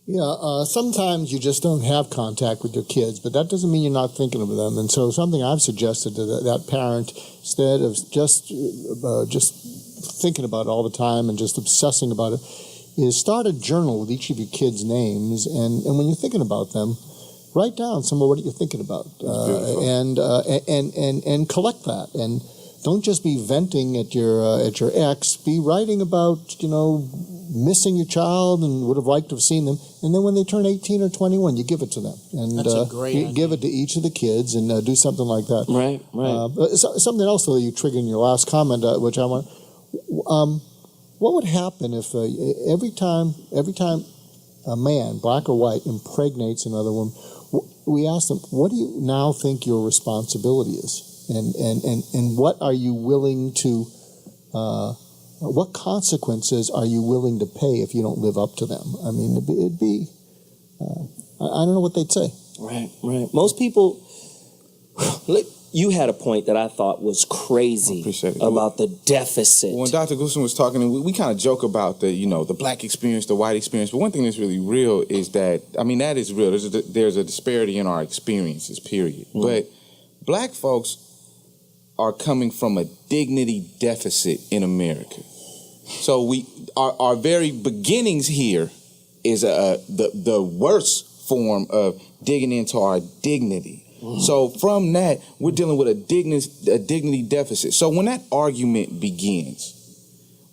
Yeah, sometimes you just don't have contact with your kids, but that doesn't mean you're not thinking of them. And so something I've suggested to that parent, instead of just thinking about it all the time and just obsessing about it, is start a journal with each of your kids' names, and when you're thinking about them, write down some of what you're thinking about, and collect that. And don't just be venting at your ex. Be writing about, missing your child and would have liked to have seen them. And then when they turn 18 or 21, you give it to them. And that's a great idea. Give it to each of the kids and do something like that. Right. Something else though that you triggered in your last comment, which I want. What would happen if every time a man, black or white, impregnates another woman, we ask them, what do you now think your responsibility is? And what are you willing to, what consequences are you willing to pay if you don't live up to them? I mean, it'd be I don't know what they'd say. Right. Most people, you had a point that I thought was crazy about the deficit. When Dr. Glanton was talking, we kind of joke about the black experience, the white experience, but one thing that's really real is that, that is real. There's a disparity in our experiences, period. Mm-hmm. But black folks are coming from a dignity deficit in America. So our very beginnings here is the worst form of digging into our dignity. Mm-hmm. So from that, we're dealing with a dignity deficit. So when that argument begins,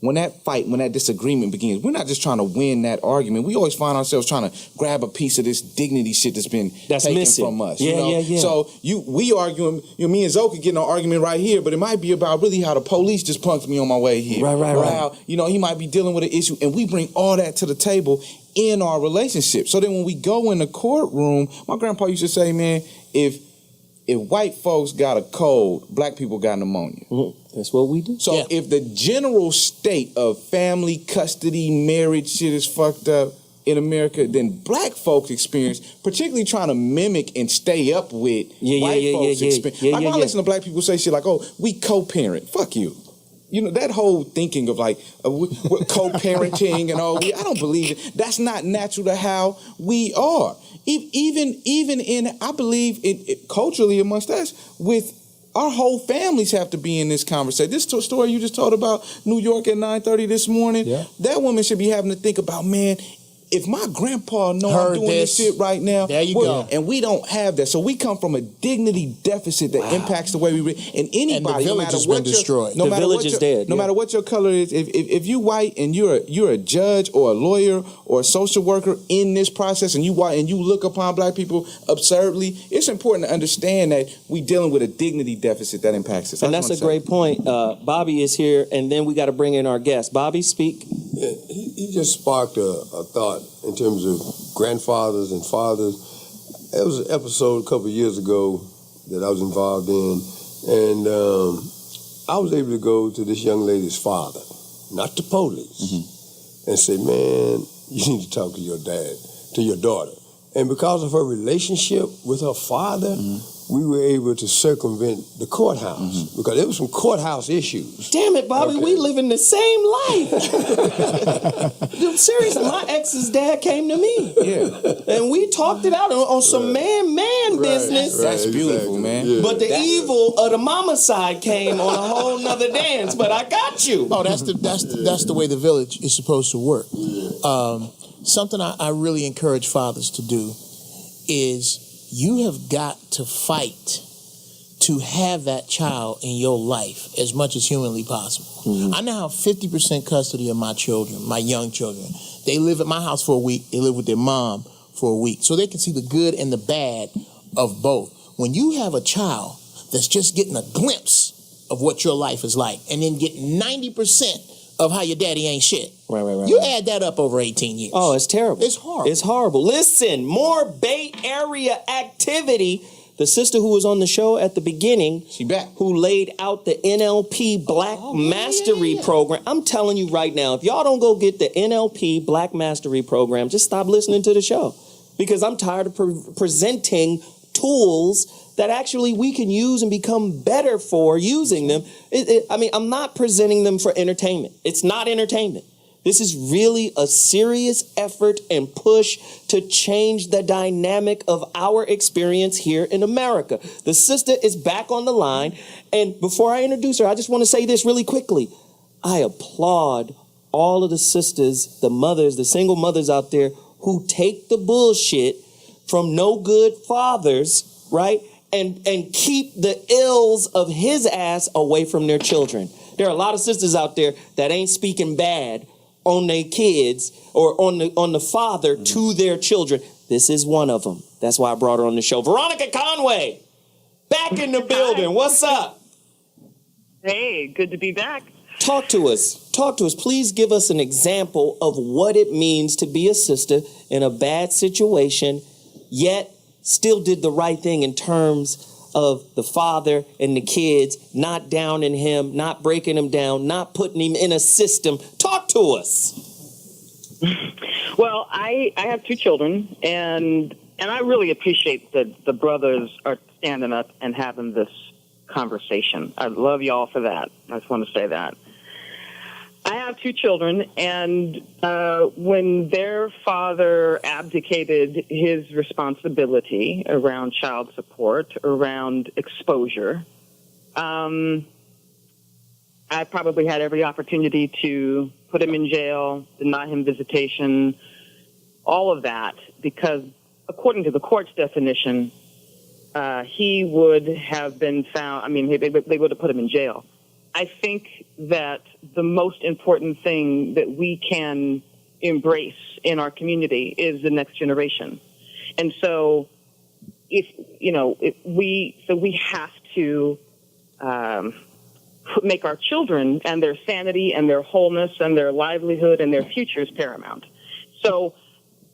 when that fight, when that disagreement begins, we're not just trying to win that argument. We always find ourselves trying to grab a piece of this dignity shit that's been taken missing from us. Yeah. So we arguing, me and Zoe could get in an argument right here, but it might be about really how the police just punked me on my way here. Right. How, he might be dealing with an issue, and we bring all that to the table in our relationship. So then when we go in the courtroom, my grandpa used to say, man, if white folks got a cold, black people got pneumonia. Mm-hmm. That's what we do. So if the general state of family, custody, marriage shit is fucked up in America, then black folks experience, particularly trying to mimic and stay up with white folks experience. When I listen to black people say shit like, oh, we co-parent. Fuck you. That whole thinking of like co-parenting and all, I don't believe it. That's not natural to how we are. Even in, I believe, culturally amongst us, with our whole families have to be in this conversation. This story you just told about New York at 9:30 this morning, that woman should be having to think about, man, if my grandpa I'm doing this shit right now, there you go. And we don't have that. So we come from a dignity deficit that impacts the way we and anybody, and the village has been destroyed. No matter what your color is, if you white and you're a judge or a lawyer or a social worker in this process, and you white and you look upon black people absurdly, it's important to understand that we dealing with a dignity deficit that impacts us. And that's a great point. Bobby is here, and then we got to bring in our guest. Bobby, speak. Yeah, he just sparked a thought in terms of grandfathers and fathers. There was an episode a couple of years ago that I was involved in, and I was able to go to this young lady's father, not the police, and say, man, you need to talk to your dad, to your daughter. And because of her relationship with her father, we were able to circumvent the courthouse because there was some courthouse issues. Damn it, Bobby, we live in the same life. Dude, seriously, my ex's dad came to me. Yeah. And we talked it out on some man business. That's beautiful, man. Yeah. But the evil of the mama side came on a whole nother dance, but I got you. Oh, that's the way the village is supposed to work. Something I really encourage fathers to do is you have got to fight to have that child in your life as much as humanly possible. I now have 50% custody of my children, my young children. They live at my house for a week. They live with their mom for a week. So they can see the good and the bad of both. When you have a child that's just getting a glimpse of what your life is like and then get 90% of how your daddy ain't shit. Right. You add that up over 18 years. Oh, it's terrible. It's horrible. It's horrible. Listen, more Bay Area activity. The sister who was on the show at the beginning, she back, who laid out the NLP Black Mastery Program. I'm telling you right now, if y'all don't go get the NLP Black Mastery Program, just stop listening to the show. Because I'm tired of presenting tools that actually we can use and become better for using them. I'm not presenting them for entertainment. It's not entertainment. This is really a serious effort and push to change the dynamic of our experience here in America. The sister is back on the line. And before I introduce her, I just want to say this really quickly. I applaud all of the sisters, the mothers, the single mothers out there who take the bullshit from no good fathers, right? And keep the ills of his ass away from their children. There are a lot of sisters out there that ain't speaking bad on their kids or on the father to their children. This is one of them. That's why I brought her on the show. Veronica Conway, back in the building. What's up? Hey, good to be back. Talk to us. Please give us an example of what it means to be a sister in a bad situation, yet still did the right thing in terms of the father and the kids, not downing him, not breaking him down, not putting him in a system. Talk to us. Well, I have 2 children, and I really appreciate that the brothers are standing up and having this conversation. I love y'all for that. I just want to say that. I have 2 children, and when their father abdicated his responsibility around child support, around exposure, I probably had every opportunity to put him in jail, deny him visitation, all of that, because according to the court's definition, he would have been found, they would have put him in jail. I think that the most important thing that we can embrace in our community is the next generation. And so we have to make our children and their sanity and their wholeness and their livelihood and their futures paramount. So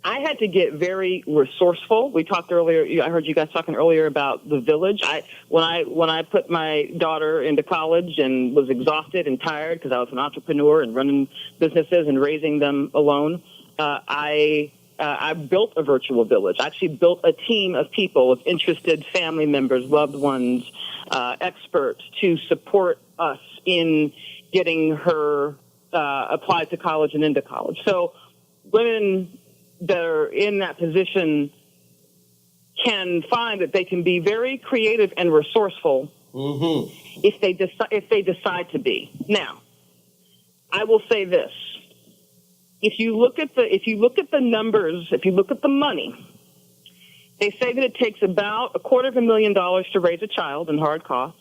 I had to get very resourceful. We talked earlier. I heard you guys talking earlier about the village. When I put my daughter into college and was exhausted and tired because I was an entrepreneur and running businesses and raising them alone, I built a virtual village. I actually built a team of people, of interested family members, loved ones, experts to support us in getting her applied to college and into college. So women that are in that position can find that they can be very creative and resourceful if they decide to be. Now, I will say this: if you look at the numbers, if you look at the money, they say that it takes about $250,000 to raise a child in hard costs.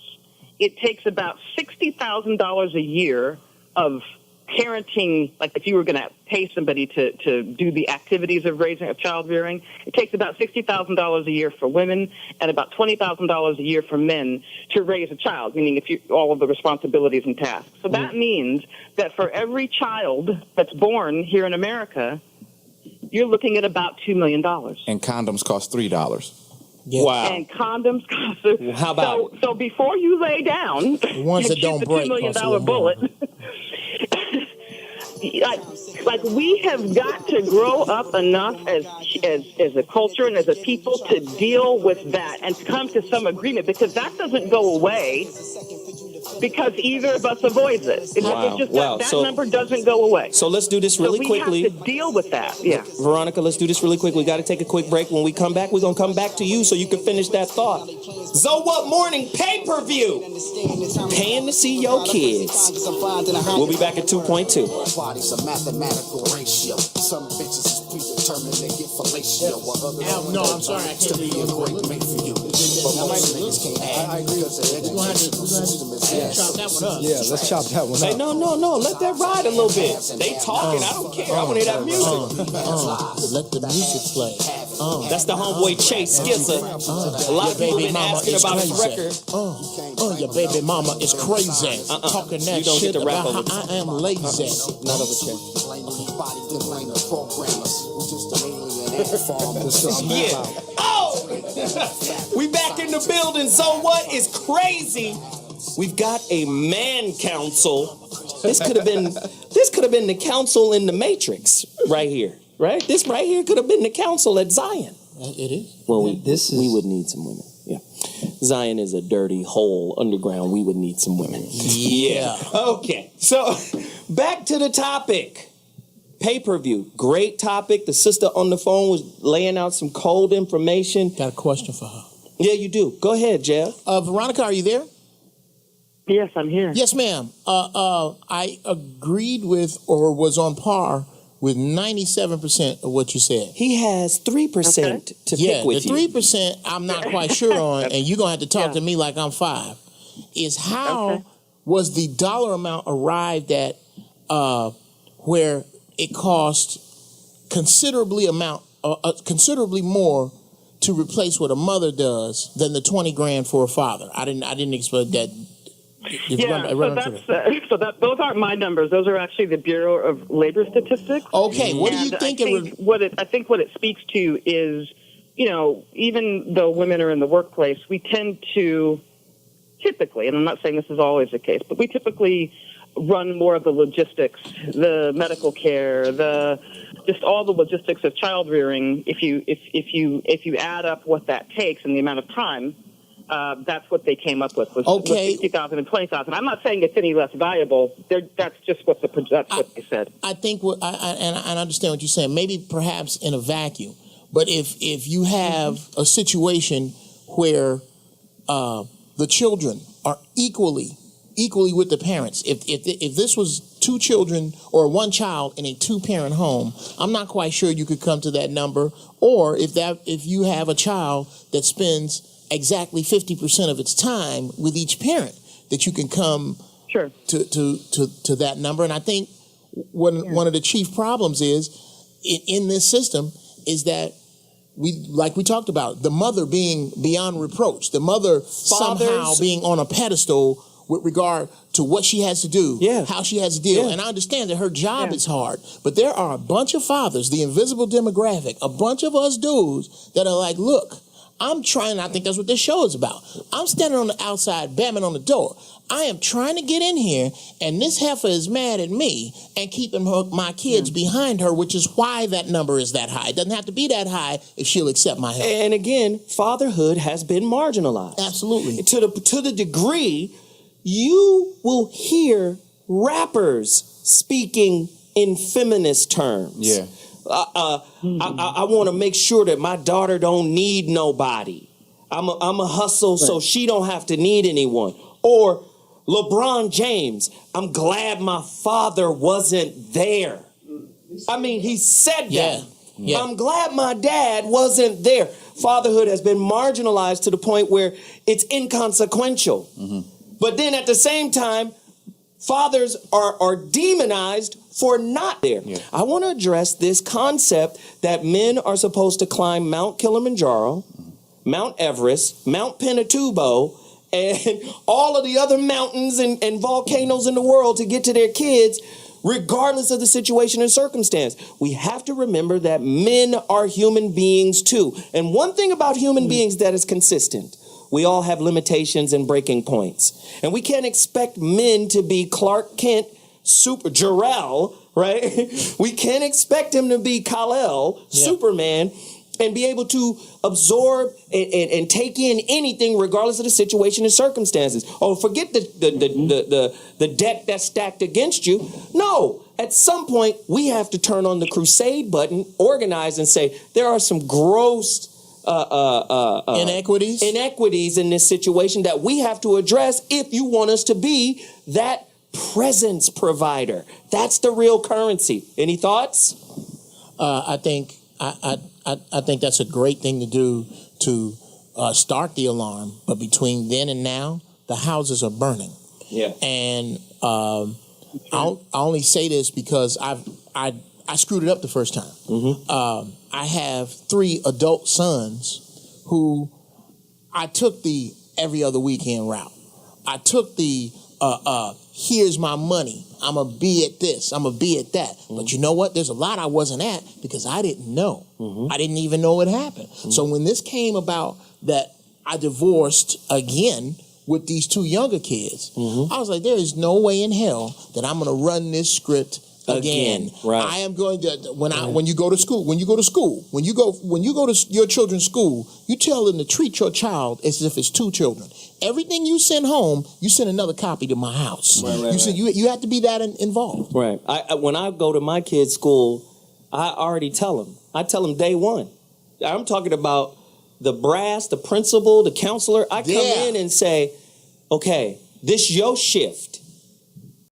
It takes about $60,000 a year of parenting, like if you were going to pay somebody to do the activities of raising a child rearing, it takes about $60,000 a year for women and about $20,000 a year for men to raise a child, meaning all of the responsibilities and tasks. So that means that for every child that's born here in America, you're looking at about $2 million. And condoms cost $3. Yeah. Wow. And condoms cost. How about so before you lay down, The ones that don't the break $2 million cost a little bullet. more. Like we have got to grow up enough as a culture and as a people to deal with that and come to some agreement, because that doesn't go away because either of us avoids it. That number doesn't go away. So let's do this really quickly. We have to deal with that. Yeah. Veronica, let's do this really quick. We got to take a quick break. When we come back, we're going to come back to you so you can finish that thought. So What Morning pay-per-view. Paying to see your kids. We'll be back at 2.2. Body's a mathematical ratio. Some bitches is predetermined to get fellatio. No, I'm sorry, I can't be a great mate for you. But most niggas can't act because the educational system is ass. chop that one up. Yeah, let's chop that one Hey, up. no. Let that ride a little bit. They talking. I don't care. I want to hear that music. Let the music play. That's the homeboy Chase Skizzer. A lot of people been asking about his record. Your baby mama is crazy. Talking that You don't shit get to rap about over how I am lazy. Not over Chase. Yeah. Oh! We back in the building. So what is crazy? We've got a man council. This could have been the council in the Matrix right here. Right? This right here could have been the council at Zion. It is. Well, we would need some women. Yeah. Zion is a dirty hole underground. We would need some women. Yeah. Okay. So back to the topic. Pay-per-view, great topic. The sister on the phone was laying out some cold information. Got a question for her. Yeah, you do. Go ahead, Jeff. Veronica, are you there? Yes, I'm here. Yes, ma'am. I agreed with or was on par with 97% of what you said. He has 3% to pick with the 3% I'm not quite sure on, and you're going to have to talk to me like I'm 5, is how was the dollar amount arrived at where it cost considerably more to replace what a mother does than the 20 grand for a father. I didn't expect that. Those aren't my numbers. Those are actually the Bureau of Labor Statistics. Okay, what do you think? I think what it speaks to is, even though women are in the workplace, we tend to typically, and I'm not saying this is always the case, but we typically run more of the logistics, the medical care, just all the logistics of child rearing. If you add up what that takes and the amount of time, that's what they came up with was 60,000 and 20,000. I'm not saying it's any less valuable. That's just what they said. I think I understand what you're saying. Maybe perhaps in a vacuum, but if you have a situation where the children are equally with the parents. If this was 2 children or 1 child in a 2-parent home, I'm not quite sure you could come to that number. Or if you have a child that spends exactly 50% of its time with each parent, that you can come to that number. And I think one of the chief problems is in this system is that we talked about, the mother being beyond reproach, the mother somehow being on a pedestal with regard to what she has to do, how she has to deal. And I understand that her job is hard, but there are a bunch of fathers, the invisible demographic, a bunch of us dudes that are like, look, I'm trying, I think that's what this show is about. I'm standing on the outside, bamming on the door. I am trying to get in here, and this heifer is mad at me and keeping my kids behind her, which is why that number is that high. It doesn't have to be that high if she'll accept my help. And again, fatherhood has been marginalized. Absolutely. To the degree you will hear rappers speaking in feminist terms. Yeah. I want to make sure that my daughter don't need nobody. I'm a hustle so she don't have to need anyone. Or LeBron James, I'm glad my father wasn't there. I mean, he said that. Yeah. I'm glad my dad wasn't there. Fatherhood has been marginalized to the point where it's inconsequential. Mm-hmm. But then at the same time, fathers are demonized for not there. Yeah. I want to address this concept that men are supposed to climb Mount Kilimanjaro, Mount Everest, Mount Pinatubo, and all of the other mountains and volcanoes in the world to get to their kids, regardless of the situation and circumstance. We have to remember that men are human beings too. And one thing about human beings that is consistent, we all have limitations and breaking points. And we can't expect men to be Clark Kent, Super Jor-El, right? We can't expect him to be Kal-El, Superman, and be able to absorb and take in anything regardless of the situation and circumstances. Oh, forget the deck that's stacked against you. No, at some point we have to turn on the crusade button, organize, and say there are some gross inequities in this situation that we have to address if you want us to be that presence provider. That's the real currency. Any thoughts? I think that's a great thing to do to start the alarm. But between then and now, the houses are burning. Yeah. And I only say this because I screwed it up the first time. Mm-hmm. I have 3 adult sons who I took the every other weekend route. I took the here's my money. I'm going to be at this. I'm going to be at that. Mm-hmm. But you know what? There's a lot I wasn't at because I didn't know. Mm-hmm. I didn't even know it happened. Mm-hmm. So when this came about that I divorced again with these 2 younger kids, mm-hmm. I was like, there is no way in hell that I'm going to run this script again. Right. I am going to when you go to school, when you go to your children's school, you tell them to treat your child as if it's two children. Everything you send home, you send another copy to my house. You have to be that involved. Right. When I go to my kids' school, I already tell them. I tell them day one. I'm talking about the brass, the principal, the counselor. I come in and say, okay, this your shift.